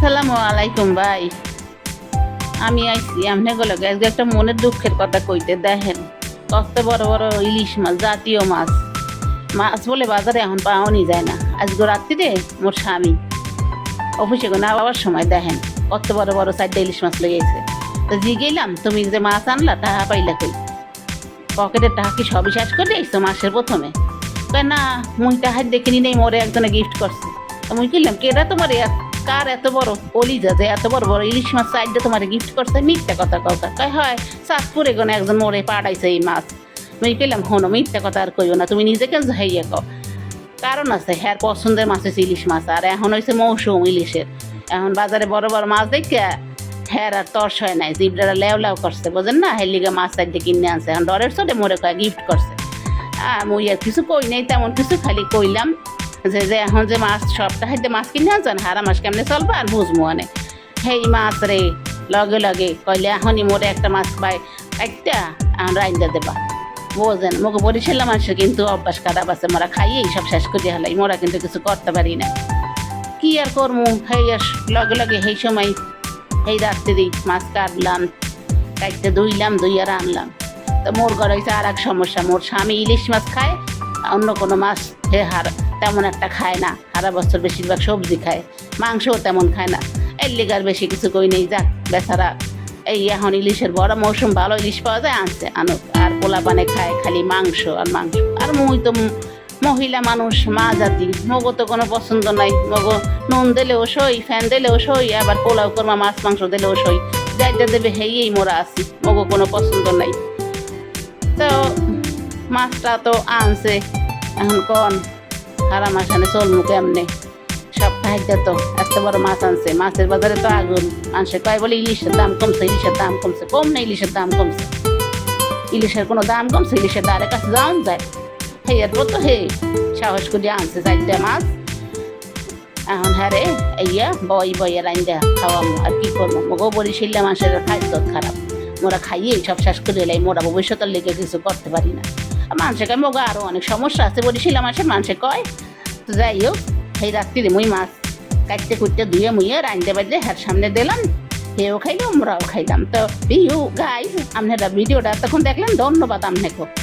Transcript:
আসসালামু আলাইকুম ভাই। আমি আইছি আপনাকে আজকে একটা মনের দুঃখের কথা কইতে। দেখেন কত বড় বড় ইলিশ মাছ, জাতীয় মাছ মাছ বলে বাজারে এখন পাওয়ানি যায় না। আজকে রাত্রিতে মোর স্বামী অফিসে না বাবার সময় দেখেন কত বড় বড় 4টা ইলিশ মাছ লেগেছে। তো গেলাম, তুমি যে মাছ আনলা টাকা পাইলা কই? পকেটের টাকা কি সবই শেষ করে দিয়েছো মাসের প্রথমে? না, মুই টাকা দেখিনি নেই, মোরে একজনে গিফট করছে। তো মুই কিনলাম কেটা তোমার কার এত বড় কলিজা যে এত বড় বড় ইলিশ মাছ 4টা তোমার গিফট করছে? মিথ্যা কথা কথা কয় হয় চাঁদপুরে কোনো একজন মোরে পাঠাইছে এই মাছ। মুই কইলাম হনো মিথ্যা কথা আর কইও না, তুমি নিজেকে হাইয়া কও। কারণ আছে, হ্যার পছন্দের মাছ হচ্ছে ইলিশ মাছ, আর এখন হয়েছে মৌসুম ইলিশের। এখন বাজারে বড় বড় মাছ দেখে হ্যার আর তর্স হয় নাই, জিবড়ারা লেও লেও করছে, বোঝেন না? হের লিগে মাছ 4টা কিনে আনছে, এখন ডরের চোটে মোরে কয় গিফট করছে। মুই আর কিছু কই নাই তেমন কিছু, খালি কইলাম যে এখন যে মাছ সপ্তাহ হাইতে মাছ কিনে আনছেন, হারা মাছ কেমনে চলবে আর বুঝবো অনেক। হেই মাছ রে লগে লগে কইলে এখনই মোরে একটা মাছ পাই একটা এখন রাইন্দা দেবা, বোঝেন? মোকে বরিশাল্লা মানুষের কিন্তু অভ্যাস খারাপ আছে, মোরা খাইয়েই সব শেষ করে হেলাই, মোরা কিন্তু কিছু করতে পারি না। কি আর করমু, হেই লগে লগে সেই সময় এই রাত্রি মাছ কাটলাম, কাটতে ধুইলাম, ধুইয়ার আনলাম। তো মোর ঘর হয়েছে আর এক সমস্যা, মোর স্বামী ইলিশ মাছ খায়, অন্য কোনো মাছ হে তেমন একটা খায় না। সারা বছর বেশিরভাগ সবজি খায়, মাংসও তেমন খায় না। এর লিগার বেশি কিছু কই নেই, যাক বেচারা এই এখন ইলিশের বড় মৌসুম, ভালো ইলিশ পাওয়া যায়, আনছে আনুক। আর পোলা পানে খায় খালি মাংস আর মাংস। আর মুই তো মহিলা মানুষ, মা জাতি, মগো তো কোনো পছন্দ নাই। মগো নুন দিলেও সই, ফ্যান দিলেও সই, আবার পোলাও কর্মা মাছ মাংস দিলেও সই, যাইটা দেবে হেয়েই মোরা আছি, মগো কোনো পছন্দ নাই। তো মাছটা তো আনছে, এখন কন হারা মাছ আনে চলমু কেমনে? সপ্তাহে তো এত বড় মাছ আনছে, মাছের বাজারে তো আগুন। মানুষে কয় বলে ইলিশের দাম কমছে, ইলিশের দাম কমছে। কম না, ইলিশের দাম কমছে। ইলিশের কোনো দাম কমছে? ইলিশের দ্বারের কাছে যাওয়া যায়? হে এরপর তো হে সাহস করে আনছে 4টা মাছ। এখন হ্যাঁ রে এইয়া বইয়া রাইন্দা খাওয়ামো, আর কি করবো? মগো বরিশাল্লা মানুষের খাদ্য খারাপ, মোরা খাইয়েই সব শেষ করে এলাই, মোরা ভবিষ্যতের লেগে কিছু করতে পারি না। মানুষে কয় মগো আরও অনেক সমস্যা আছে বরিশাল্লা মানুষে কয়। তো যাই হোক, সেই রাত্রিরে মুই মাছ কাটতে কুটতে ধুয়ে মুইয়ে রাইন্দে বাজে হ্যার সামনে দিলাম, হেও খাইলাম, আমরাও খাইলাম। তো ইউ গাইজ, আপনারা ভিডিওটা তখন দেখলেন, ধন্যবাদ আপনাকে।